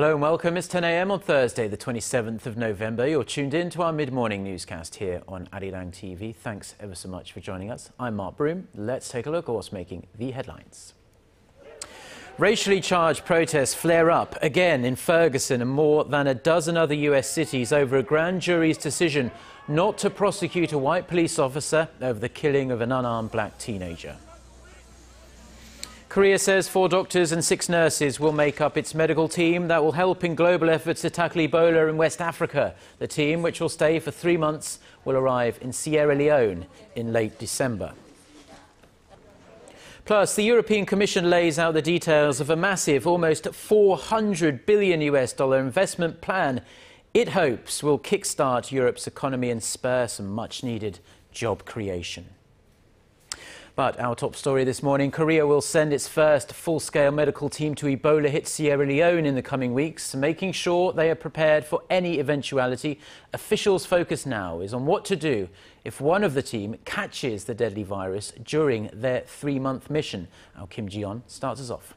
Hello and welcome. It's 10 a.m. on Thursday, the 27th of November. You're tuned in to our mid-morning newscast here on ARIRANG TV. Thanks ever so much for joining us. I'm Mark Broome. Let's take a look at what's making the headlines. Racially charged protests flare up again in Ferguson and more than a dozen other U.S. cities over a grand jury's decision not to prosecute a white police officer over the killing of an unarmed black teenager. Korea says 4 doctors and 6 nurses will make up its medical team that will help in global efforts to tackle Ebola in West Africa. The team, which will stay for 3 months, will arrive in Sierra Leone in late December. Plus, the European Commission lays out the details of a massive, almost $400 billion investment plan it hopes will kickstart Europe's economy and spur some much-needed job creation. But our top story this morning, Korea will send its first full-scale medical team to Ebola-hit Sierra Leone in the coming weeks, making sure they are prepared for any eventuality. Officials' focus now is on what to do if one of the team catches the deadly virus during their 3-month mission. Our Kim Ji-yeon starts us off.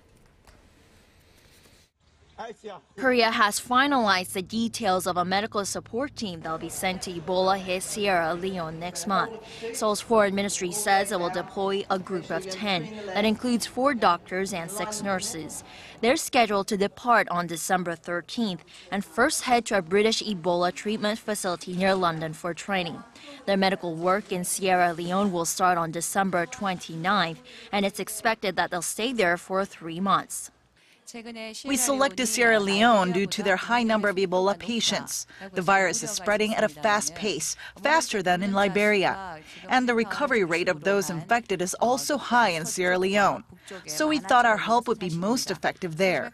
Korea has finalized the details of a medical support team that will be sent to Ebola-hit Sierra Leone next month. Seoul's foreign ministry says it will deploy a group of 10 that includes 4 doctors and 6 nurses. They're scheduled to depart on December 13th and first head to a British Ebola treatment facility near London for training. Their medical work in Sierra Leone will start on December 29th, and it's expected that they'll stay there for 3 months. We selected Sierra Leone due to their high number of Ebola patients. The virus is spreading at a fast pace, faster than in Liberia. And the recovery rate of those infected is also high in Sierra Leone. So we thought our help would be most effective there.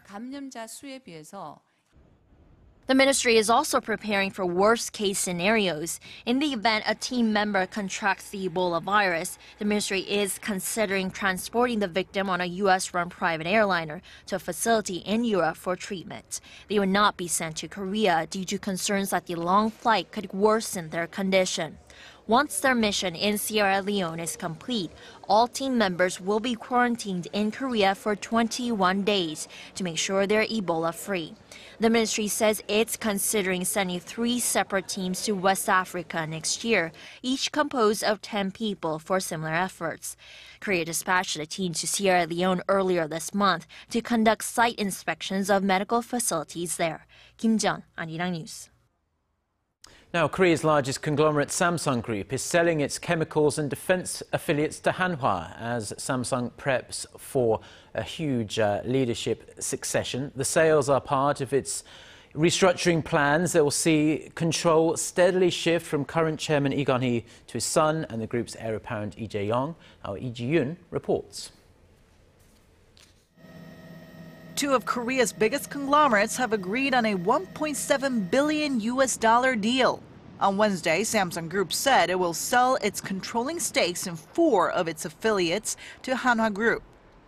The ministry is also preparing for worst-case scenarios. In the event a team member contracts the Ebola virus, the ministry is considering transporting the victim on a U.S.-run private airliner to a facility in Europe for treatment. They would not be sent to Korea due to concerns that the long flight could worsen their condition. Once their mission in Sierra Leone is complete, all team members will be quarantined in Korea for 21 days to make sure they're Ebola-free. The ministry says it's considering sending 3 separate teams to West Africa next year, each composed of 10 people for similar efforts. Korea dispatched a team to Sierra Leone earlier this month to conduct site inspections of medical facilities there. Kim Ji-yeon, ARIRANG News. Now, Korea's largest conglomerate, Samsung Group, is selling its chemicals and defense affiliates to Hanwha as Samsung preps for a huge leadership succession. The sales are part of its restructuring plans that will see control steadily shift from current chairman Lee Geun-hye to his son and the group's heir apparent Lee Jae-yong. Our Lee Ji-yoon reports. 2 of Korea's biggest conglomerates have agreed on a $1.7 billion deal. On Wednesday, Samsung Group said it will sell its controlling stakes in 4 of its affiliates to Hanwha Group.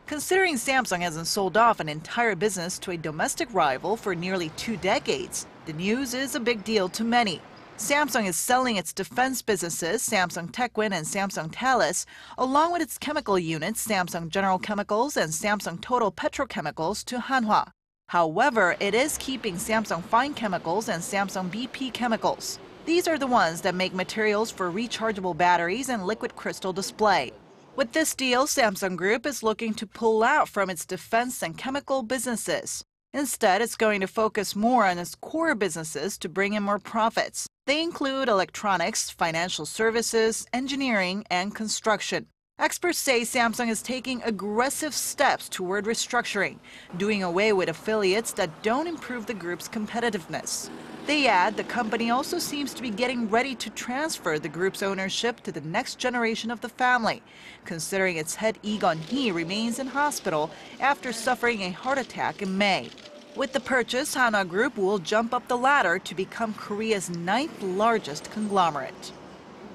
Considering Samsung hasn't sold off an entire business to a domestic rival for nearly 2 decades, the news is a big deal to many. Samsung is selling its defense businesses, Samsung Techwin and Samsung Thales, along with its chemical units, Samsung General Chemicals and Samsung Total Petrochemicals, to Hanwha. However, it is keeping Samsung Fine Chemicals and Samsung BP Chemicals. These are the ones that make materials for rechargeable batteries and liquid crystal display. With this deal, Samsung Group is looking to pull out from its defense and chemical businesses. Instead, it's going to focus more on its core businesses to bring in more profits. They include electronics, financial services, engineering, and construction. Experts say Samsung is taking aggressive steps toward restructuring, doing away with affiliates that don't improve the group's competitiveness. They add the company also seems to be getting ready to transfer the group's ownership to the next generation of the family, considering its head Lee Geun-hye remains in hospital after suffering a heart attack in May. With the purchase, Hanwha Group will jump up the ladder to become Korea's 9th largest conglomerate.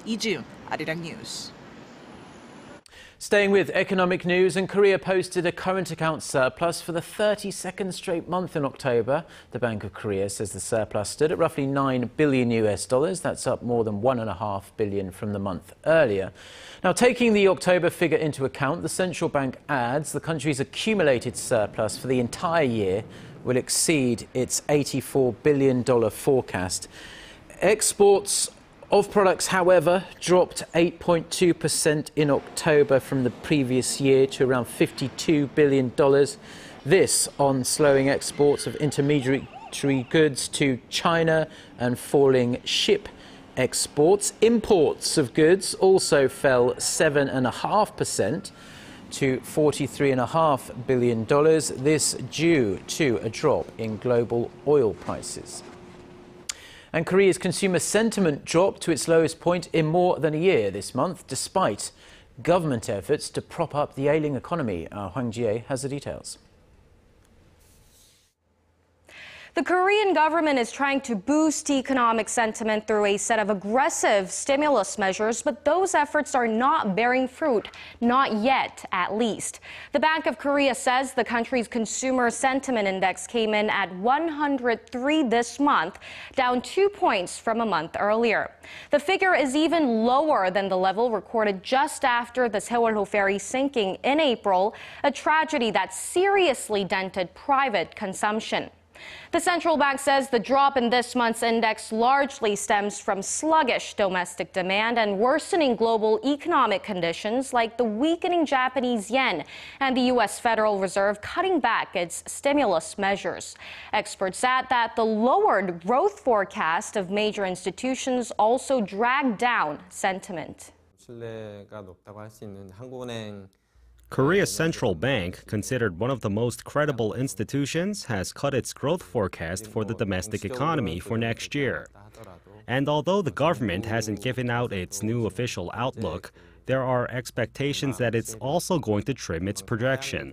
Lee Ji-yeon, ARIRANG News. Staying with economic news, and Korea posted a current account surplus for the 32nd straight month in October. The Bank of Korea says the surplus stood at roughly $9 billion. That's up more than $1.5 billion from the month earlier. Now, taking the October figure into account, the central bank adds the country's accumulated surplus for the entire year will exceed its $84 billion forecast. Exports of products, however, dropped 8.2% in October from the previous year to around $52 billion. This on slowing exports of intermediary goods to China and falling ship exports. Imports of goods also fell 7.5% to $43.5 billion. This due to a drop in global oil prices. And Korea's consumer sentiment dropped to its lowest point in more than a year this month, despite government efforts to prop up the ailing economy. Park Geunhye has the details. The Korean government is trying to boost economic sentiment through a set of aggressive stimulus measures, but those efforts are not bearing fruit, not yet, at least. The Bank of Korea says the country's consumer sentiment index came in at 103 this month, down 2 points from a month earlier. The figure is even lower than the level recorded just after the Sewol-ho ferry sinking in April, a tragedy that seriously dented private consumption. The central bank says the drop in this month's index largely stems from sluggish domestic demand and worsening global economic conditions like the weakening Japanese yen and the U.S. Federal Reserve cutting back its stimulus measures. Experts add that the lowered growth forecast of major institutions also dragged down sentiment. Korea's central bank, considered one of the most credible institutions, has cut its growth forecast for the domestic economy for next year. And although the government hasn't given out its new official outlook, there are expectations that it's also going to trim its projection.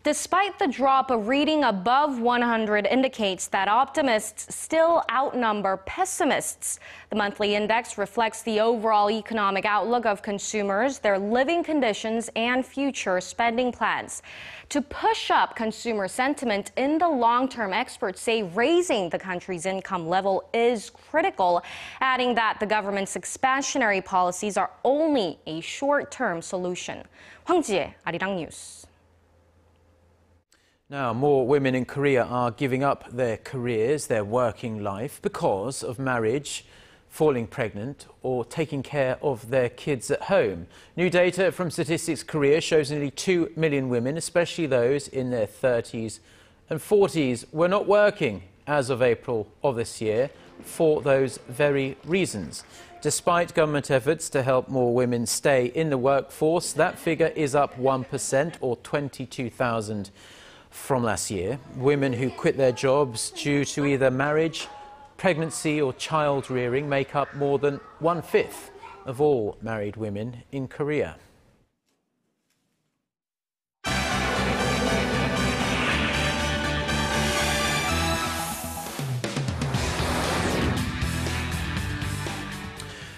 Despite the drop, a reading above 100 indicates that optimists still outnumber pessimists. The monthly index reflects the overall economic outlook of consumers, their living conditions, and future spending plans. To push up consumer sentiment in the long term, experts say raising the country's income level is critical, adding that the government's expansionary policies are only a short-term solution. 황지혜, 아리랑 뉴스. Now, more women in Korea are giving up their careers, their working life, because of marriage, falling pregnant, or taking care of their kids at home. New data from Statistics Korea shows nearly 2 million women, especially those in their 30s and 40s, were not working as of April of this year for those very reasons. Despite government efforts to help more women stay in the workforce, that figure is up 1%, or 22,000 from last year. Women who quit their jobs due to either marriage, pregnancy or child rearing make up more than 1/5 of all married women in Korea.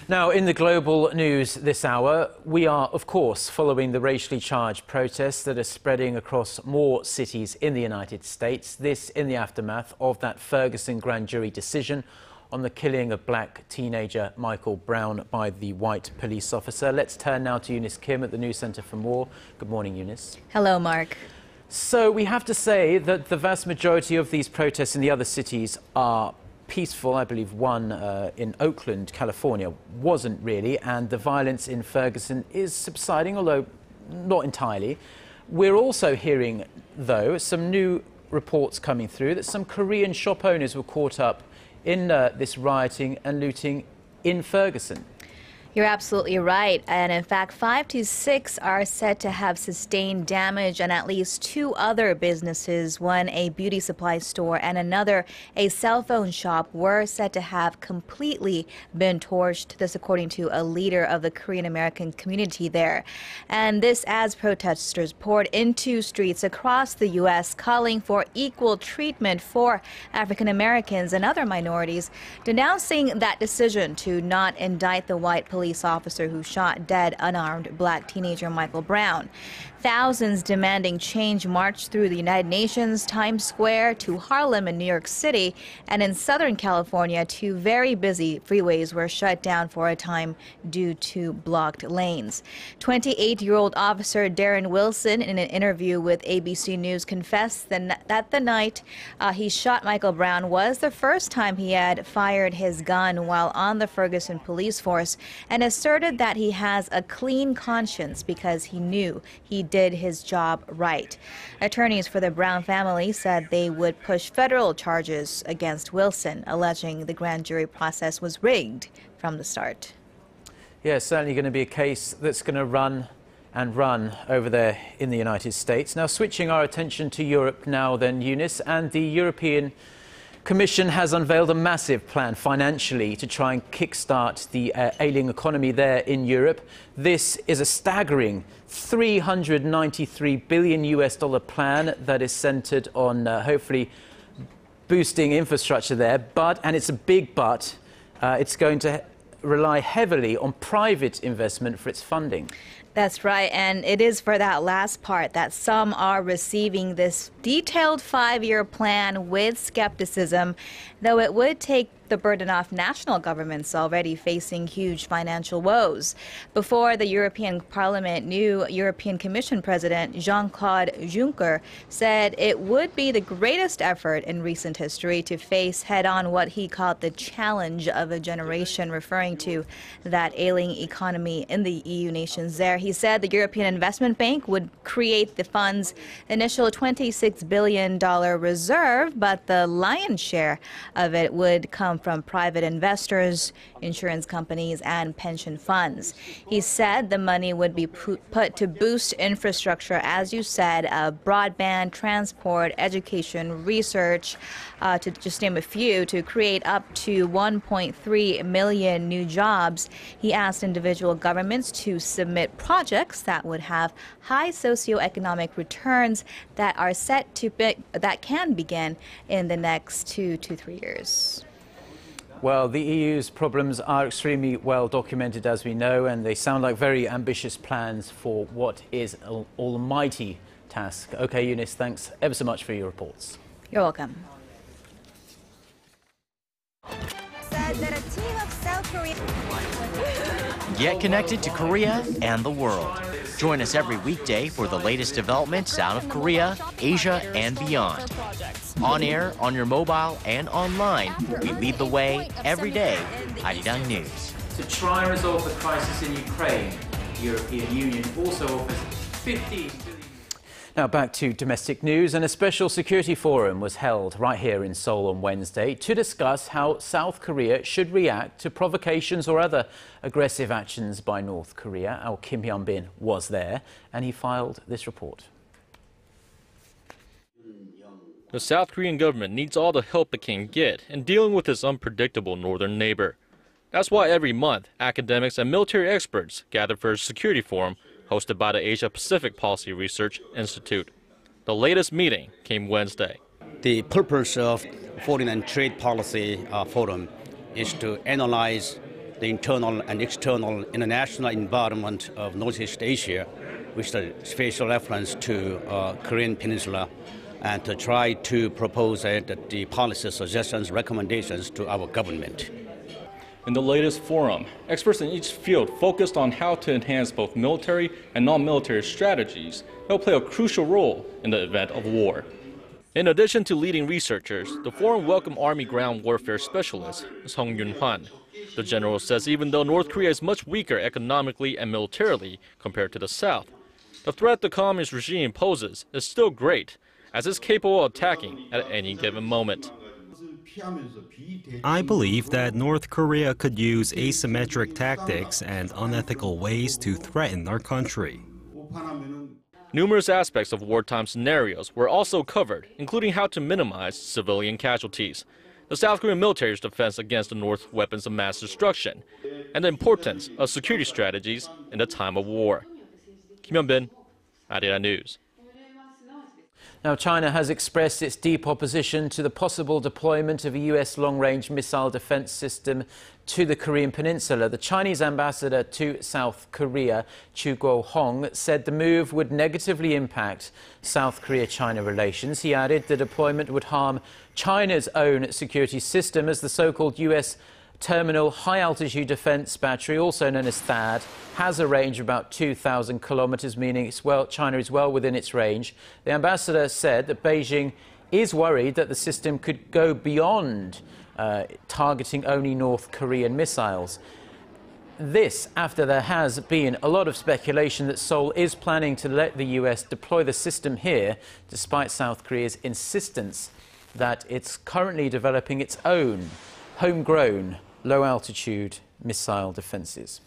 Now, in the global news this hour, we are, of course, following the racially charged protests that are spreading across more cities in the United States. This in the aftermath of that Ferguson grand jury decision on the killing of black teenager Michael Brown by the white police officer. Let's turn now to Eunice Kim at the News Center for more. Good morning, Eunice. Hello, Mark. So we have to say that the vast majority of these protests in the other cities are peaceful. I believe one in Oakland, California, wasn't really, and the violence in Ferguson is subsiding, although not entirely. We're also hearing, though, some new reports coming through that some Korean shop owners were caught up in this rioting and looting in Ferguson. You're absolutely right. And in fact, 5 to 6 are said to have sustained damage, and at least 2 other businesses, one a beauty supply store and another a cell phone shop, were said to have completely been torched. This according to a leader of the Korean American community there. And this as protesters poured into streets across the U.S. calling for equal treatment for African Americans and other minorities, denouncing that decision to not indict the white police police officer who shot dead unarmed black teenager Michael Brown. Thousands demanding change marched through the United Nations, Times Square, to Harlem in New York City, and in Southern California, 2 very busy freeways were shut down for a time due to blocked lanes. 28-year-old officer Darren Wilson, in an interview with ABC News, confessed that the night he shot Michael Brown was the first time he had fired his gun while on the Ferguson police force, and asserted that he has a clean conscience because he knew he did his job right. Attorneys for the Brown family said they would push federal charges against Wilson, alleging the grand jury process was rigged from the start. Yeah, it's certainly going to be a case that's going to run and run over there in the United States. Now, switching our attention to Europe now then, Eunice, and the European Commission has unveiled a massive plan financially to try and kickstart the ailing economy there in Europe. This is a staggering $393 billion plan that is centered on hopefully boosting infrastructure there. And it's a big but, it's going to rely heavily on private investment for its funding. That's right, and it is for that last part that some are receiving this detailed 5-year plan with skepticism, though it would take the burden off national governments already facing huge financial woes. Before the European Parliament, new European Commission President Jean-Claude Juncker said it would be the greatest effort in recent history to face head-on what he called the challenge of a generation, referring to that ailing economy in the EU nations there. He said the European Investment Bank would create the fund's initial $26 billion reserve, but the lion's share of it would come from private investors, insurance companies, and pension funds. He said the money would be put to boost infrastructure, as you said, broadband, transport, education, research, to just name a few, to create up to 1.3 million new jobs. He asked individual governments to submit projects that would have high socioeconomic returns that are set to that can begin in the next 2 to 3 years. Well, the EU's problems are extremely well documented, as we know, and they sound like very ambitious plans for what is an almighty task. Okay, Eunice, thanks ever so much for your reports. You're welcome. Said that a team of South Korea. Get connected to Korea and the world. Join us every weekday for the latest developments out of Korea, Asia, and beyond. On air, on your mobile, and online, we lead the way every day. ARIRANG News. To try and resolve the crisis in Ukraine, the European Union also offers $15 billion. Now back to domestic news, and a special security forum was held right here in Seoul on Wednesday to discuss how South Korea should react to provocations or other aggressive actions by North Korea. Our Kim Hyun-bin was there, and he filed this report. The South Korean government needs all the help it can get in dealing with its unpredictable northern neighbor. That's why every month, academics and military experts gather for a security forum hosted by the Asia-Pacific Policy Research Institute. The latest meeting came Wednesday. The purpose of Foreign and Trade Policy Forum is to analyze the internal and external international environment of Northeast Asia with a special reference to Korean Peninsula, and to try to propose the policy suggestions, recommendations to our government. In the latest forum, experts in each field focused on how to enhance both military and non-military strategies that will play a crucial role in the event of war. In addition to leading researchers, the forum welcomed Army ground warfare specialist Song Yun-hwan. The general says even though North Korea is much weaker economically and militarily compared to the South, the threat the communist regime poses is still great, as it's capable of attacking at any given moment. I believe that North Korea could use asymmetric tactics and unethical ways to threaten our country. Numerous aspects of wartime scenarios were also covered, including how to minimize civilian casualties, the South Korean military's defense against the North's weapons of mass destruction, and the importance of security strategies in a time of war. Kim Hyun-bin, ARIRANG News. Now, China has expressed its deep opposition to the possible deployment of a US long-range missile defense system to the Korean Peninsula. The Chinese ambassador to South Korea, Chu Guo-hong, said the move would negatively impact South Korea-China relations. He added the deployment would harm China's own security system, as the so-called US Terminal High-Altitude Defense Battery, also known as THAAD, has a range of about 2,000 kilometers, meaning China is well within its range. The ambassador said that Beijing is worried that the system could go beyond targeting only North Korean missiles. This after there has been a lot of speculation that Seoul is planning to let the US deploy the system here, despite South Korea's insistence that it's currently developing its own homegrown low-altitude missile defences.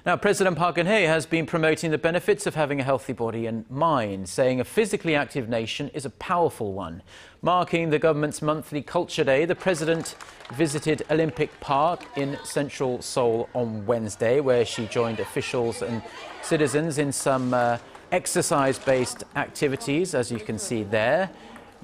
Now, President Park Geunhye has been promoting the benefits of having a healthy body and mind, saying a physically active nation is a powerful one. Marking the government's monthly Culture Day, the president visited Olympic Park in central Seoul on Wednesday, where she joined officials and citizens in some exercise-based activities, as you can see there.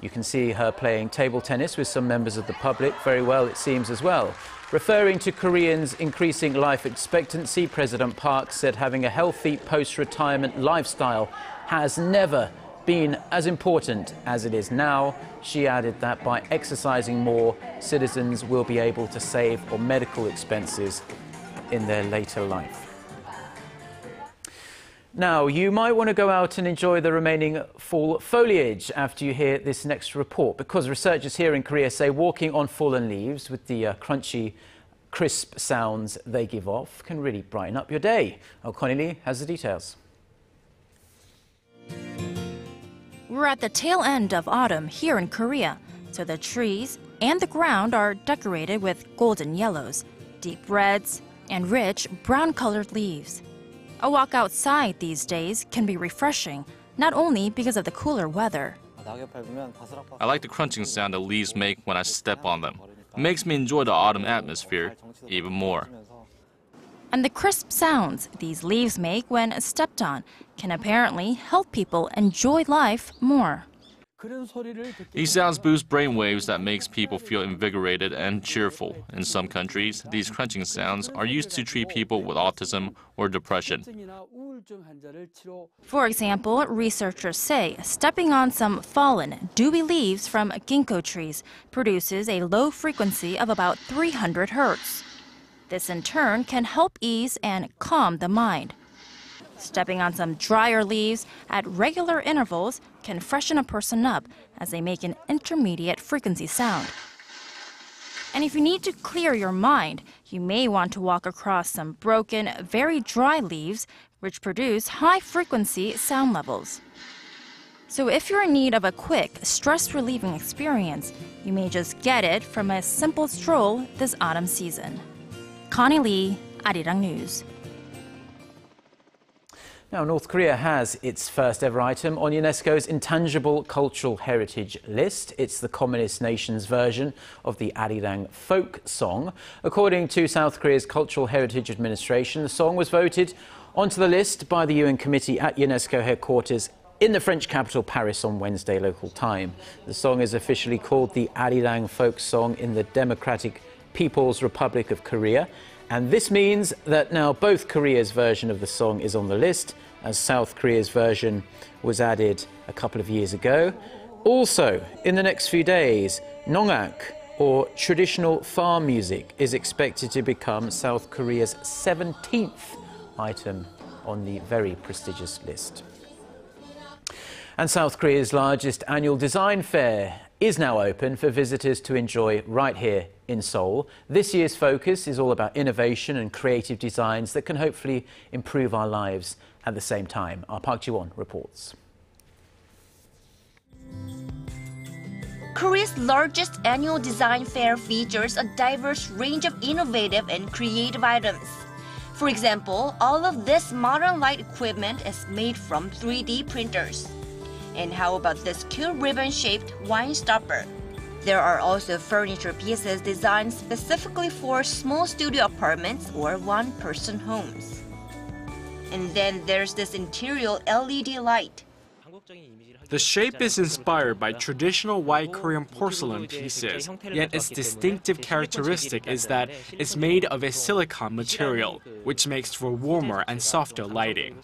You can see her playing table tennis with some members of the public, very well it seems as well. Referring to Koreans' increasing life expectancy, President Park said having a healthy post-retirement lifestyle has never been as important as it is now. She added that by exercising more, citizens will be able to save on medical expenses in their later life. Now, you might want to go out and enjoy the remaining fall foliage after you hear this next report, because researchers here in Korea say walking on fallen leaves with the crunchy, crisp sounds they give off can really brighten up your day. Connie Lee has the details. We're at the tail end of autumn here in Korea, so the trees and the ground are decorated with golden yellows, deep reds, and rich brown-colored leaves. A walk outside these days can be refreshing, not only because of the cooler weather. I like the crunching sound the leaves make when I step on them. It makes me enjoy the autumn atmosphere even more. And the crisp sounds these leaves make when stepped on can apparently help people enjoy life more. These sounds boost brainwaves that makes people feel invigorated and cheerful. In some countries, these crunching sounds are used to treat people with autism or depression. For example, researchers say stepping on some fallen, dewy leaves from ginkgo trees produces a low frequency of about 300 hertz. This in turn can help ease and calm the mind. Stepping on some drier leaves at regular intervals can freshen a person up as they make an intermediate frequency sound. And if you need to clear your mind, you may want to walk across some broken, very dry leaves which produce high-frequency sound levels. So if you're in need of a quick, stress-relieving experience, you may just get it from a simple stroll this autumn season. Connie Lee, ARIRANG News. Now, North Korea has its first ever item on UNESCO's Intangible Cultural Heritage list. It's the communist nation's version of the Arirang folk song. According to South Korea's Cultural Heritage Administration, the song was voted onto the list by the UN committee at UNESCO headquarters in the French capital Paris on Wednesday local time. The song is officially called the Arirang folk song in the Democratic People's Republic of Korea. And this means that now both Korea's version of the song is on the list, as South Korea's version was added a couple of years ago. Also, in the next few days, nongak, or traditional farm music, is expected to become South Korea's 17th item on the very prestigious list. And South Korea's largest annual design fair is now open for visitors to enjoy right here in Seoul. This year's focus is all about innovation and creative designs that can hopefully improve our lives at the same time. Our Park Ji-won reports. Korea's largest annual design fair features a diverse range of innovative and creative items. For example, all of this modern light equipment is made from 3D printers. And how about this cute ribbon-shaped wine stopper? There are also furniture pieces designed specifically for small studio apartments or one-person homes. And then there's this interior LED light. The shape is inspired by traditional white Korean porcelain pieces, yet its distinctive characteristic is that it's made of a silicone material, which makes for warmer and softer lighting.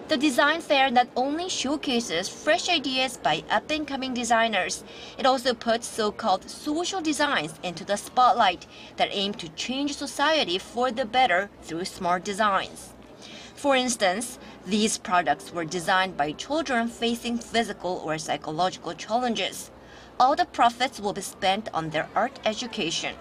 The design fair not only showcases fresh ideas by up-and-coming designers, it also puts so-called social designs into the spotlight that aim to change society for the better through smart designs. For instance, these products were designed by children facing physical or psychological challenges. All the profits will be spent on their art education.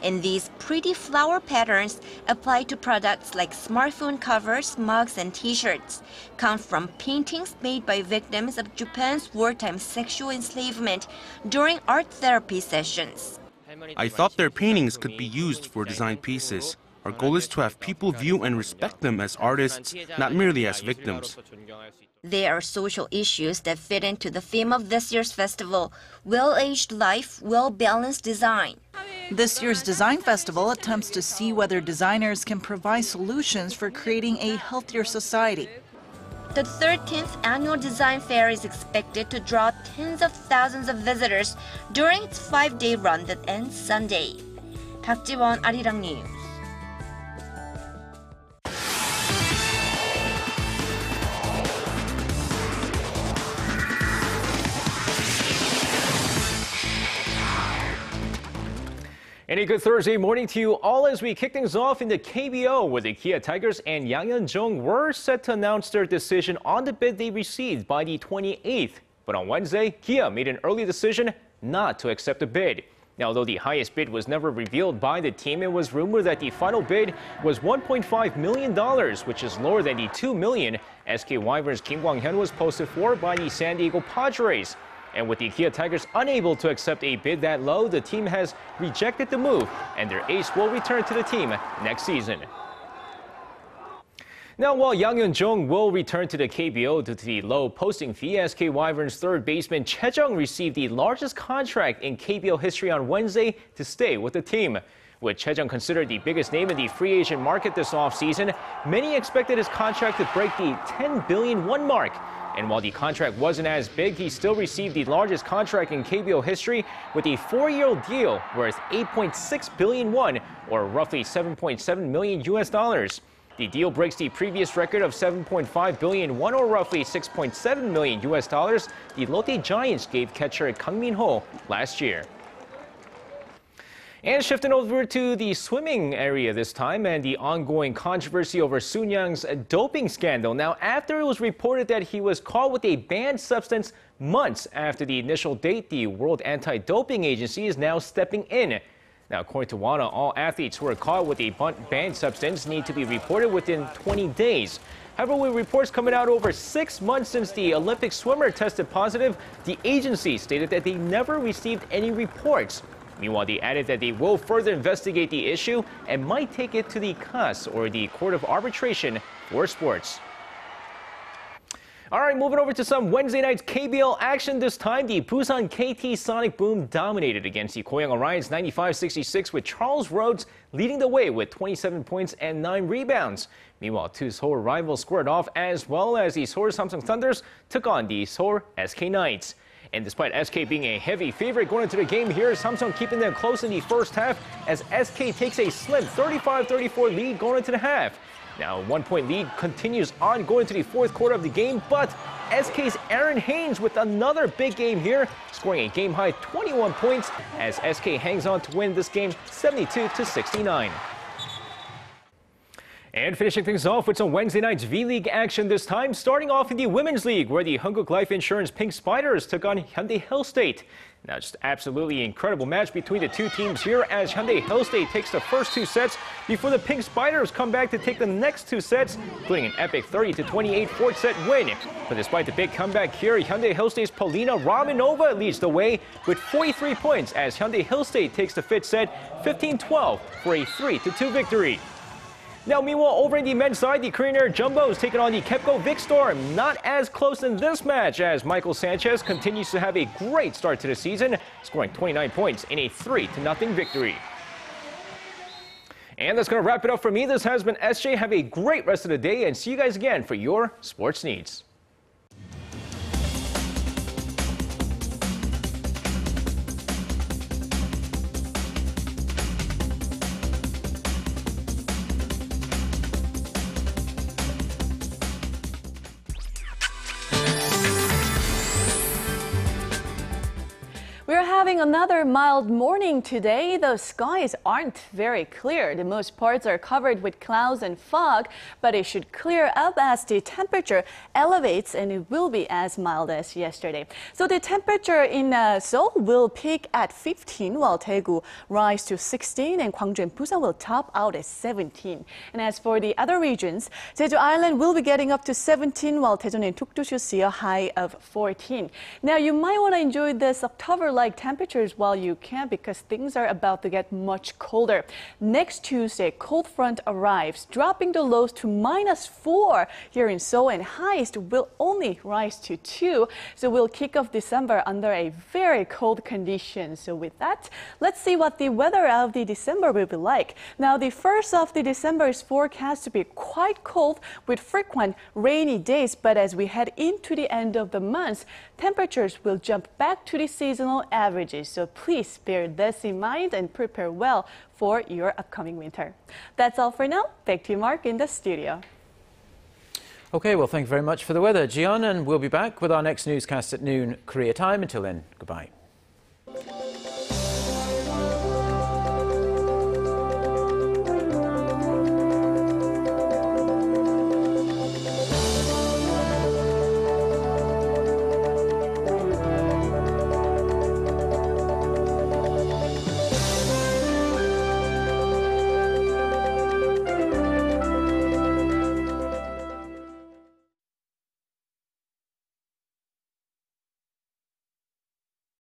And these pretty flower patterns apply to products like smartphone covers, mugs, and t-shirts, come from paintings made by victims of Japan's wartime sexual enslavement during art therapy sessions. I thought their paintings could be used for design pieces. Our goal is to have people view and respect them as artists, not merely as victims. There are social issues that fit into the theme of this year's festival: well-aged life, well-balanced design. This year's design festival attempts to see whether designers can provide solutions for creating a healthier society. The 13th annual design fair is expected to draw tens of thousands of visitors during its 5-day run that ends Sunday. Park Geunhye, ARIRANG News. And a good Thursday morning to you all as we kick things off in the KBO, where the Kia Tigers and Yangnyeong were set to announce their decision on the bid they received by the 28th. But on Wednesday, Kia made an early decision not to accept the bid. Now, although the highest bid was never revealed by the team, it was rumored that the final bid was $1.5 million, which is lower than the $2 million SK Wyverns Kim Kwang-hyun was posted for by the San Diego Padres. And with the Kia Tigers unable to accept a bid that low, the team has rejected the move, and their ace will return to the team next season. Now, while Yangnyeong will return to the KBO due to the low posting fee, SK Wyverns third baseman Choi Jung received the largest contract in KBO history on Wednesday to stay with the team. With Choi Jung considered the biggest name in the free agent market this offseason, many expected his contract to break the $10 billion mark. And while the contract wasn't as big, he still received the largest contract in KBO history with a 4-year deal worth 8.6 billion won, or roughly $7.7 million US. The deal breaks the previous record of 7.5 billion won, or roughly $6.7 million US the Lotte Giants gave catcher Kang Min-ho last year. And shifting over to the swimming area this time and the ongoing controversy over Soon Young's doping scandal. Now, after it was reported that he was caught with a banned substance months after the initial date, the World Anti-Doping Agency is now stepping in. Now, according to WANA, all athletes who are caught with a banned substance need to be reported within 20 days. However, with reports coming out over 6 months since the Olympic swimmer tested positive, the agency stated that they never received any reports. Meanwhile, they added that they will further investigate the issue and might take it to the CAS, or the Court of Arbitration for Sports. All right, moving over to some Wednesday night's KBL action. This time, the Busan KT Sonic Boom dominated against the Goyang Orions 95-66, with Charles Rhodes leading the way with 27 points and 9 rebounds. Meanwhile, two Seoul rivals squared off, as well as the Seoul Samsung Thunders took on the Seoul SK Knights. And despite SK being a heavy favorite going into the game here, Samsung keeping them close in the first half as SK takes a slim 35-34 lead going into the half. Now, a 1-point lead continues on going into the fourth quarter of the game, but SK's Aaron Haynes with another big game here, scoring a game-high 21 points as SK hangs on to win this game 72-69. And finishing things off with some Wednesday night's V-League action this time, starting off in the Women's League, where the Hanguk Life Insurance Pink Spiders took on Hyundai Hellstate. Now, just absolutely incredible match between the two teams here as Hyundai Hellstate takes the first 2 sets before the Pink Spiders come back to take the next 2 sets, including an epic 30-28 4th-set win. But despite the big comeback here, Hyundai Hellstate's Paulina Romanova leads the way with 43 points as Hyundai Hellstate takes the 5th set 15-12 for a 3-2 victory. Now, meanwhile, over in the men's side, the Korean Air Jumbos taking on the KEPCO Vic Storm. Not as close in this match as Michael Sanchez continues to have a great start to the season, scoring 29 points in a 3-0 victory. And that's going to wrap it up for me. This has been SJ. Have a great rest of the day and see you guys again for your sports needs. having another mild morning today. The skies aren't very clear. The most parts are covered with clouds and fog, but it should clear up as the temperature elevates and it will be as mild as yesterday. So the temperature in Seoul will peak at 15 while Daegu rise to 16 and Gwangju and Busan will top out at 17. And as for the other regions, Jeju Island will be getting up to 17 while Daejeon and Tukdo should see a high of 14. Now you might want to enjoy this October-like temperatures while you can because things are about to get much colder. Next Tuesday, cold front arrives, dropping the lows to -4 here in Seoul and highs will only rise to 2. So we'll kick off December under a very cold condition. So with that, let's see what the weather of the December will be like. Now the first of the December is forecast to be quite cold with frequent rainy days, but as we head into the end of the month, temperatures will jump back to the seasonal averages. So please bear this in mind and prepare well for your upcoming winter. That's all for now. Back to you, Mark, in the studio. Okay, well, thank you very much for the weather, Jian, and we'll be back with our next newscast at noon Korea time. Until then, goodbye.